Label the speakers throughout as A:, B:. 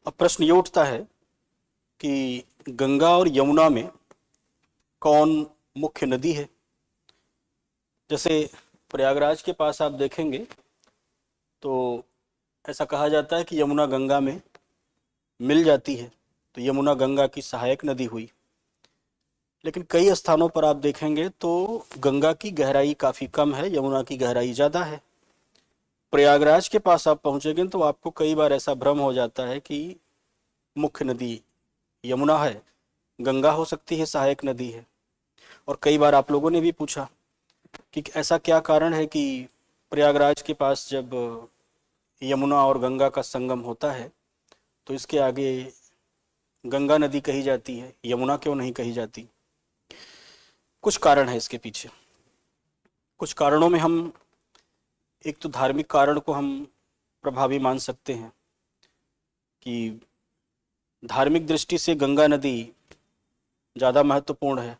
A: अब प्रश्न ये उठता है कि गंगा और यमुना में कौन मुख्य नदी है। जैसे प्रयागराज के पास आप देखेंगे तो ऐसा कहा जाता है कि यमुना गंगा में मिल जाती है, तो यमुना गंगा की सहायक नदी हुई। लेकिन कई स्थानों पर आप देखेंगे तो गंगा की गहराई काफ़ी कम है, यमुना की गहराई ज़्यादा है। प्रयागराज के पास आप पहुँचेंगे तो आपको कई बार ऐसा भ्रम हो जाता है कि मुख्य नदी यमुना है, गंगा हो सकती है सहायक नदी है। और कई बार आप लोगों ने भी पूछा कि ऐसा क्या कारण है कि प्रयागराज के पास जब यमुना और गंगा का संगम होता है तो इसके आगे गंगा नदी कही जाती है, यमुना क्यों नहीं कही जाती। कुछ कारण है इसके पीछे। कुछ कारणों में हम एक तो धार्मिक कारण को हम प्रभावी मान सकते हैं कि धार्मिक दृष्टि से गंगा नदी ज़्यादा महत्वपूर्ण है,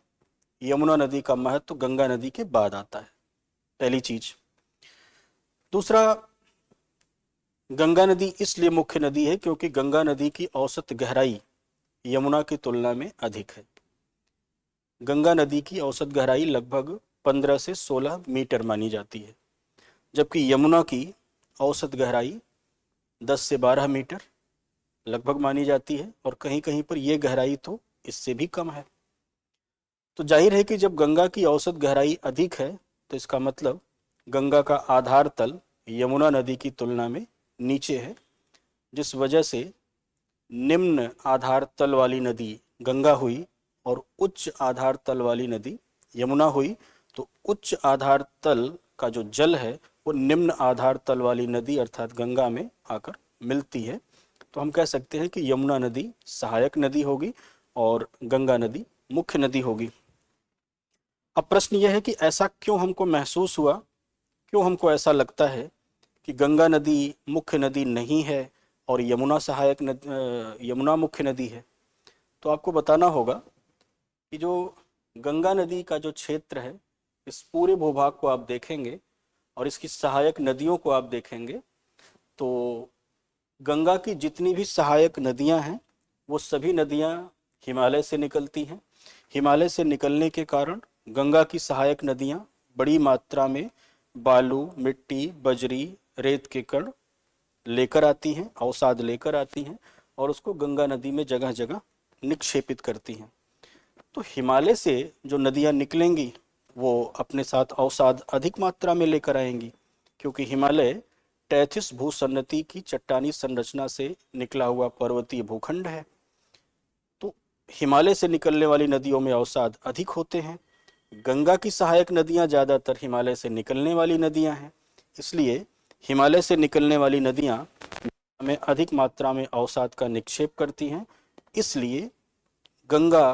A: यमुना नदी का महत्व गंगा नदी के बाद आता है, पहली चीज। दूसरा, गंगा नदी इसलिए मुख्य नदी है क्योंकि गंगा नदी की औसत गहराई यमुना की तुलना में अधिक है। गंगा नदी की औसत गहराई लगभग 15 से 16 मीटर मानी जाती है, जबकि यमुना की औसत गहराई 10 से 12 मीटर लगभग मानी जाती है, और कहीं कहीं पर यह गहराई तो इससे भी कम है। तो जाहिर है कि जब गंगा की औसत गहराई अधिक है तो इसका मतलब गंगा का आधार तल यमुना नदी की तुलना में नीचे है, जिस वजह से निम्न आधार तल वाली नदी गंगा हुई और उच्च आधार तल वाली नदी यमुना हुई। तो उच्च आधार तल का जो जल है वो निम्न आधार तल वाली नदी अर्थात गंगा में आकर मिलती है। तो हम कह सकते हैं कि यमुना नदी सहायक नदी होगी और गंगा नदी मुख्य नदी होगी। अब प्रश्न यह है कि ऐसा क्यों हमको महसूस हुआ, क्यों हमको ऐसा लगता है कि गंगा नदी मुख्य नदी नहीं है और यमुना सहायक यमुना मुख्य नदी है। तो आपको बताना होगा कि जो गंगा नदी का जो क्षेत्र है, इस पूरे भूभाग को आप देखेंगे और इसकी सहायक नदियों को आप देखेंगे तो गंगा की जितनी भी सहायक नदियां हैं वो सभी नदियां हिमालय से निकलती हैं। हिमालय से निकलने के कारण गंगा की सहायक नदियां बड़ी मात्रा में बालू, मिट्टी, बजरी, रेत के कण लेकर आती हैं, अवसाद लेकर आती हैं और उसको गंगा नदी में जगह जगह निक्षेपित करती हैं। तो हिमालय से जो नदियां निकलेंगी वो अपने साथ अवसाद अधिक मात्रा में लेकर आएंगी, क्योंकि हिमालय टैथिस भूसन्नति की चट्टानी संरचना से निकला हुआ पर्वतीय भूखंड है। तो हिमालय से निकलने वाली नदियों में अवसाद अधिक होते हैं। गंगा की सहायक नदियां ज़्यादातर हिमालय से निकलने वाली नदियां हैं, इसलिए हिमालय से निकलने वाली नदियां में अधिक मात्रा में अवसाद का निक्षेप करती हैं। इसलिए गंगा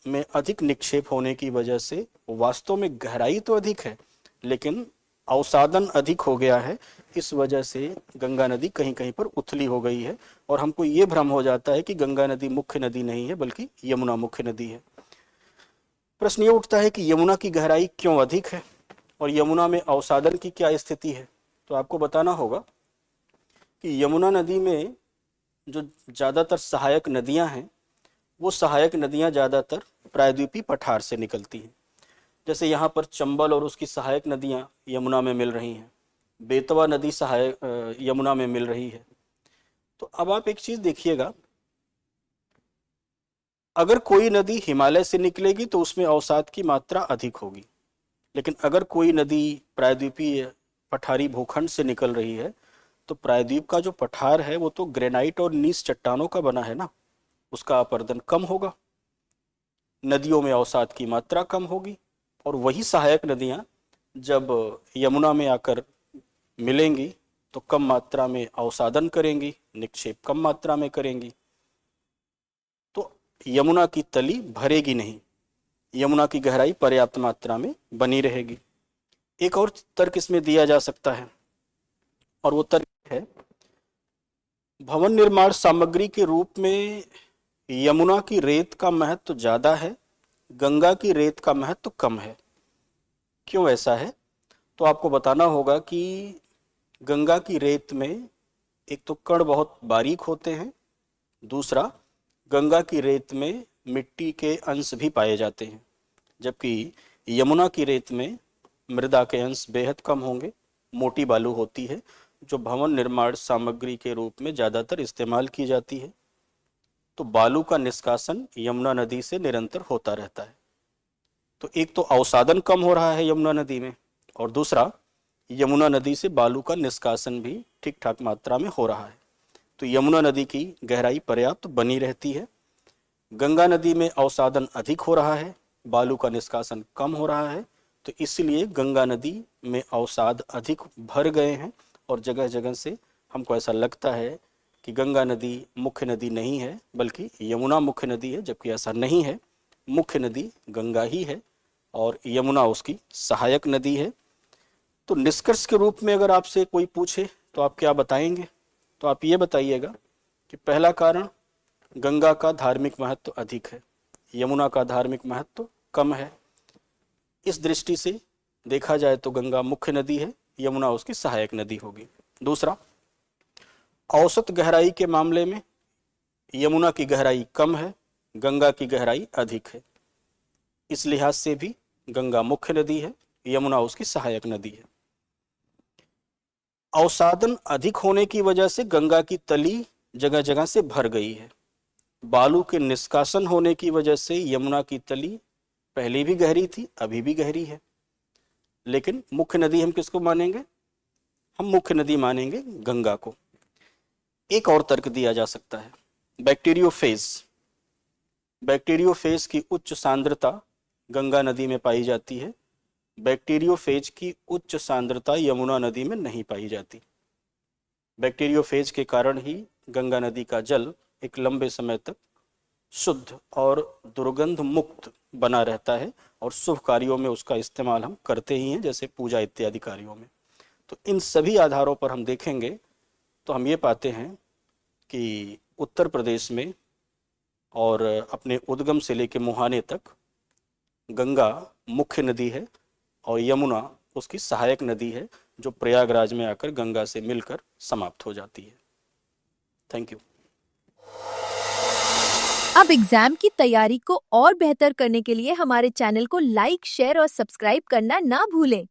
A: में अधिक निक्षेप होने की वजह से वास्तव में गहराई तो अधिक है लेकिन अवसादन अधिक हो गया है। इस वजह से गंगा नदी कहीं कहीं पर उथली हो गई है और हमको ये भ्रम हो जाता है कि गंगा नदी मुख्य नदी नहीं है बल्कि यमुना मुख्य नदी है। प्रश्न ये उठता है कि यमुना की गहराई क्यों अधिक है और यमुना में अवसादन की क्या स्थिति है। तो आपको बताना होगा कि यमुना नदी में जो ज़्यादातर सहायक नदियां हैं वो सहायक नदियां ज़्यादातर प्रायद्वीपीय पठार से निकलती हैं। जैसे यहाँ पर चंबल और उसकी सहायक नदियां यमुना में मिल रही हैं, बेतवा नदी सहायक यमुना में मिल रही है। तो अब आप एक चीज़ देखिएगा, अगर कोई नदी हिमालय से निकलेगी तो उसमें अवसाद की मात्रा अधिक होगी, लेकिन अगर कोई नदी प्रायद्वीपीय पठारी भूखंड से निकल रही है तो प्रायद्वीप का जो पठार है वो तो ग्रेनाइट और नीस चट्टानों का बना है ना, उसका अपरदन कम होगा, नदियों में अवसाद की मात्रा कम होगी। और वही सहायक नदियां जब यमुना में आकर मिलेंगी तो कम मात्रा में अवसादन करेंगी, निक्षेप कम मात्रा में करेंगी, तो यमुना की तली भरेगी नहीं, यमुना की गहराई पर्याप्त मात्रा में बनी रहेगी। एक और तर्क इसमें दिया जा सकता है और वो तर्क है, भवन निर्माण सामग्री के रूप में यमुना की रेत का महत्व ज्यादा है, गंगा की रेत का महत्व कम है। क्यों ऐसा है? तो आपको बताना होगा कि गंगा की रेत में एक तो कण बहुत बारीक होते हैं दूसरा, गंगा की रेत में मिट्टी के अंश भी पाए जाते हैं, जबकि यमुना की रेत में मृदा के अंश बेहद कम होंगे। मोटी बालू होती है जो भवन निर्माण सामग्री के रूप में ज़्यादातर इस्तेमाल की जाती है। तो बालू का निष्कासन यमुना नदी से निरंतर होता रहता है। तो एक तो अवसादन कम हो रहा है यमुना नदी में, और दूसरा, यमुना नदी से बालू का निष्कासन भी ठीक ठाक मात्रा में हो रहा है। तो यमुना नदी की गहराई पर्याप्त बनी रहती है। गंगा नदी में अवसादन अधिक हो रहा है, बालू का निष्कासन कम हो रहा है। तो इसलिए गंगा नदी में अवसाद अधिक भर गए हैं और जगह जगह से हमको ऐसा लगता है कि गंगा नदी मुख्य नदी नहीं है बल्कि यमुना मुख्य नदी है, जबकि ऐसा नहीं है। मुख्य नदी गंगा ही है और यमुना उसकी सहायक नदी है। तो निष्कर्ष के रूप में अगर आपसे कोई पूछे तो आप क्या बताएंगे? तो आप ये बताइएगा कि पहला कारण, गंगा का धार्मिक महत्व अधिक है, यमुना का धार्मिक महत्व कम है। इस दृष्टि से देखा जाए तो गंगा मुख्य नदी है, यमुना उसकी सहायक नदी होगी। दूसरा, औसत गहराई के मामले में यमुना की गहराई कम है, गंगा की गहराई अधिक है। इस लिहाज से भी गंगा मुख्य नदी है, यमुना उसकी सहायक नदी है। अवसादन अधिक होने की वजह से गंगा की तली जगह जगह से भर गई है। बालू के निष्कासन होने की वजह से यमुना की तली पहले भी गहरी थी, अभी भी गहरी है। लेकिन मुख्य नदी हम किसको मानेंगे? हम मुख्य नदी मानेंगे गंगा को। एक और तर्क दिया जा सकता है, बैक्टीरियोफेज। बैक्टीरियोफेज की उच्च सांद्रता गंगा नदी में पाई जाती है, बैक्टीरियोफेज की उच्च सांद्रता यमुना नदी में नहीं पाई जाती। बैक्टीरियोफेज के कारण ही गंगा नदी का जल एक लंबे समय तक शुद्ध और दुर्गंध मुक्त बना रहता है और शुभ कार्यों में उसका इस्तेमाल हम करते ही हैं, जैसे पूजा इत्यादि कार्यों में। तो इन सभी आधारों पर हम देखेंगे तो हम ये पाते हैं कि उत्तर प्रदेश में और अपने उद्गम से लेकर मुहाने तक गंगा मुख्य नदी है और यमुना उसकी सहायक नदी है, जो प्रयागराज में आकर गंगा से मिलकर समाप्त हो जाती है। Thank you.
B: अब एग्जाम की तैयारी को और बेहतर करने के लिए हमारे चैनल को लाइक, शेयर और सब्सक्राइब करना ना भूलें।